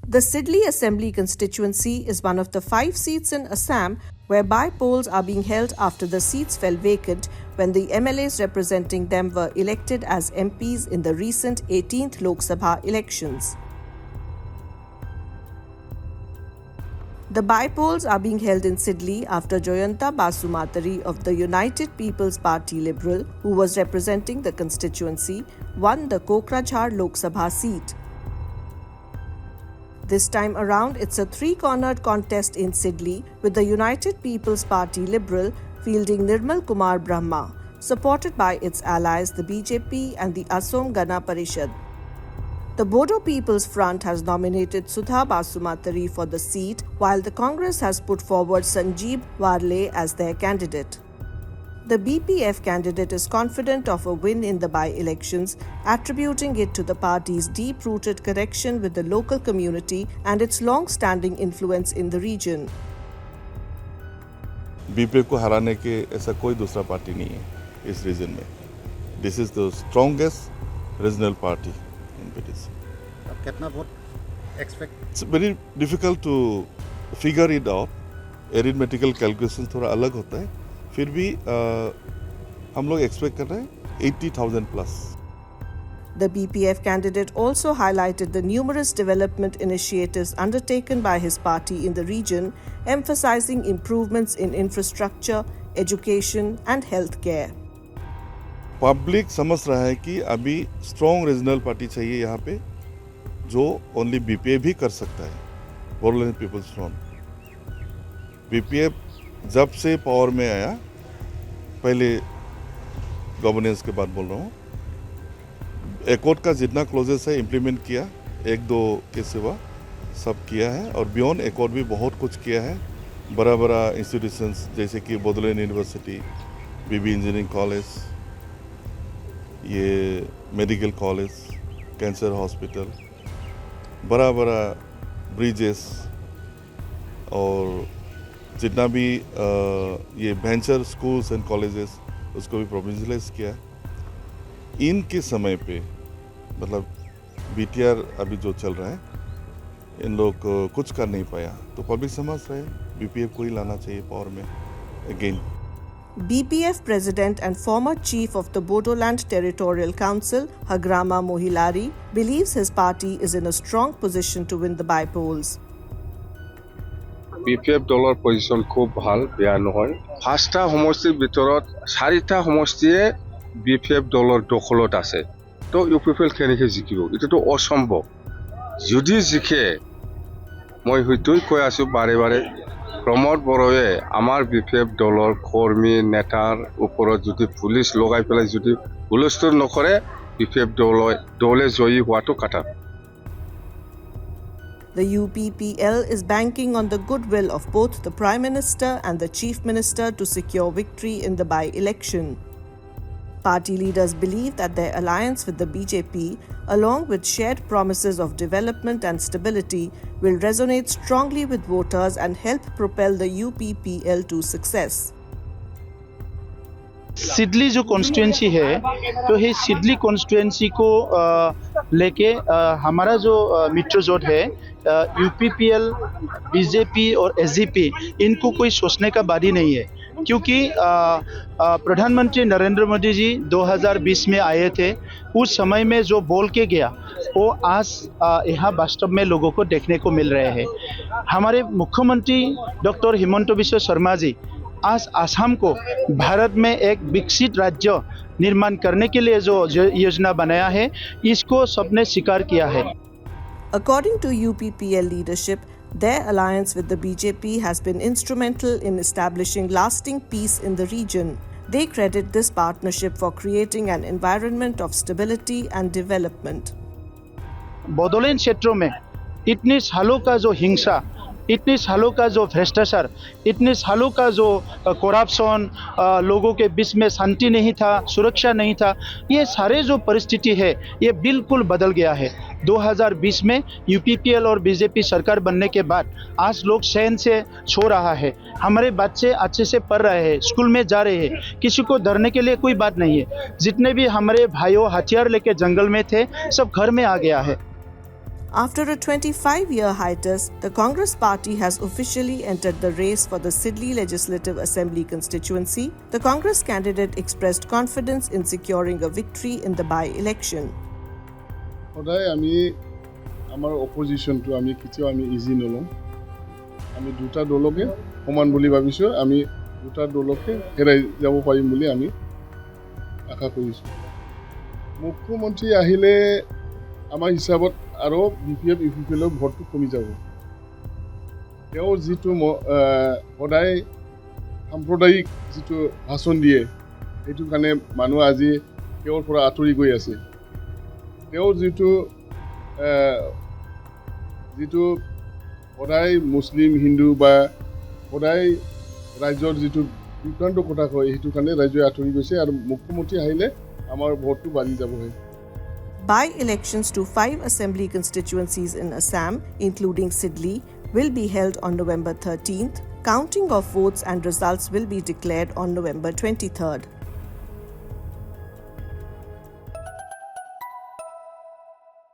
The Sidli Assembly constituency is one of the 5 seats in Assam where by-polls are being held after the seats fell vacant when the MLAs representing them were elected as MPs in the recent 18th Lok Sabha elections. The by-polls are being held in Sidli after Joyanta Basumatari of the United People's Party Liberal, who was representing the constituency, won the Kokrajhar Lok Sabha seat. This time around, it's a 3-cornered contest in Sidli, with the United People's Party Liberal fielding Nirmal Kumar Brahma, supported by its allies the BJP and the Assam Gana Parishad. The Bodo People's Front has nominated Sudha Basumatari for the seat, while the Congress has put forward Sanjeev Warle as their candidate. The BPF candidate is confident of a win in the by-elections, attributing it to the party's deep-rooted connection with the local community and its long-standing influence in the region. BPF को हराने के ऐसा कोई दूसरा party नहीं है इस reason में. This is the strongest regional party in BTC. अब कितना vote expect? It's very difficult to figure it out. Arithmetical calculation थोड़ा अलग होता है. फिर भी हम लोग एक्सपेक्ट कर रहे हैं 80,000 plus. The BPF candidate also highlighted the numerous development initiatives undertaken by his party in the region, emphasizing improvements in infrastructure, education and healthcare. Public समझ रहा है कि अभी स्ट्रॉन्ग रीजनल पार्टी चाहिए यहाँ पे, जो ओनली बीपीएफ भी कर सकता है, बोडोलैंड पीपल्स फ्रंट. बीपीएफ जब से पावर में आया, पहले गवर्नेंस के बाद बोल रहा हूँ, एकॉर्ड का जितना क्लोजेस है इम्प्लीमेंट किया, 1-2 के सिवा सब किया है, और बियॉन्ड एकॉर्ड भी बहुत कुछ किया है. बड़ा बड़ा इंस्टीट्यूशंस जैसे कि बोडोलैंड यूनिवर्सिटी, बीबी इंजीनियरिंग कॉलेज, ये मेडिकल कॉलेज, कैंसर हॉस्पिटल, बड़ा बड़ा ब्रिजेस, और जितना भी ये वेंचर स्कूल्स एंड कॉलेजेस उसको भी प्रोविंशियलाइज किया. इनके समय पे मतलब बीटीआर अभी जो चल रहा है, इन लोग कुछ कर नहीं पाया, तो पब्लिक समझ रहे हैं बीपीएफ को ही लाना चाहिए पावर में again. BPF President and former Chief of the Bodoland Territorial Council, Hagrama Mohilari, believes his party is in a strong position to win the by-polls. BPF দলৰ পজিশন খুব ভাল, বেয়া নহয়. 5টা সমষ্টিৰ ভিতৰত 4টা সমষ্টিয়ে BPF দলৰ দখলত আছে. তো UPPL কেনেকৈ জিকিব? এইটো অসম্ভৱ. যদি জিকে, মই হয়তো কৈ আছো বাৰে বাৰে, প্ৰমোদ বড়োৱে আমাৰ BPF দলৰ কৰ্মী নেতাৰ ওপৰত যদি পুলিচ লগাই পেলাই যদি হুলস্থুল নকৰে, BPF দলে জয়ী হোৱাটো কথা. The UPPL is banking on the goodwill of both the Prime Minister and the Chief Minister to secure victory in the by-election. Party leaders believe that their alliance with the BJP, along with shared promises of development and stability, will resonate strongly with voters and help propel the UPPL to success. Siddeley जो constituency है, तो ये Siddeley constituency को लेके हमारा जो मित्र जोट है, UPPL, BJP और एसजीपी, इनको कोई सोचने का बारी नहीं है, क्योंकि प्रधानमंत्री नरेंद्र मोदी जी 2020 में आए थे. उस समय में जो बोल के गया, वो आज यहाँ वास्तव में लोगों को देखने को मिल रहे हैं. हमारे मुख्यमंत्री डॉक्टर हिमंत बिश्व शर्मा जी आज असम को भारत में एक विकसित राज्य निर्माण करने के लिए जो योजना बनाया है, इसको सबने स्वीकार किया है. According to UPPL leadership, their alliance with the BJP has been instrumental in establishing lasting peace in the region. They credit this partnership for creating an environment of stability and development. Bodoland क्षेत्रों में इतने सालों का जो हिंसा, इतने सालों का जो भ्रष्टाचार, इतने सालों का जो करप्शन, लोगों के बीच में शांति नहीं था, सुरक्षा नहीं था, ये सारे जो परिस्थिति है, ये बिल्कुल बदल गया है. 2020 में यूपीपीएल और बीजेपी सरकार बनने के बाद आज लोग चैन से सो रहा है. हमारे बच्चे अच्छे से पढ़ रहे हैं, स्कूल में जा रहे हैं, किसी को डरने के लिए कोई बात नहीं है. जितने भी हमारे भाइयों हथियार लेके जंगल में थे, सब घर में आ गया है. After a 25-year hiatus, the Congress party has officially entered the race for the Sidli Legislative Assembly constituency. The Congress candidate expressed confidence in securing a victory in the by-election. সদায় আমি আমাৰ অপজিশ্যনটো আমি কেতিয়াও আমি ইজি নলওঁ আমি দুটা দলকে সমান বুলি ভাবিছোঁ আমি দুটা দলকে হেৰাই যাব পাৰিম বুলি আমি আশা কৰিছোঁ মুখ্যমন্ত্ৰী আহিলে আমাৰ হিচাপত আৰু বিপিএফ ইউপিপিএলৰ ভোটটো কমি যাব তেওঁ যিটো সদায় সাম্প্ৰদায়িক যিটো ভাষণ দিয়ে সেইটো কাৰণে মানুহ আজি তেওঁৰ পৰা আঁতৰি গৈ আছে তেওঁ যিটো সদায় মুছলিম হিন্দু বা সদায় ৰাজ্যৰ যিটো বিভ্ৰান্ত কথা কয় সেইটো কাৰণে ৰাজ্যই আঁতৰি গৈছে আৰু মুখ্যমন্ত্ৰী আহিলে আমাৰ ভোটটো বাঢ়ি যাবহে By-elections to 5 assembly constituencies in Assam, including Sidli, will be held on November 13th. Counting of votes and results will be declared on November 23rd.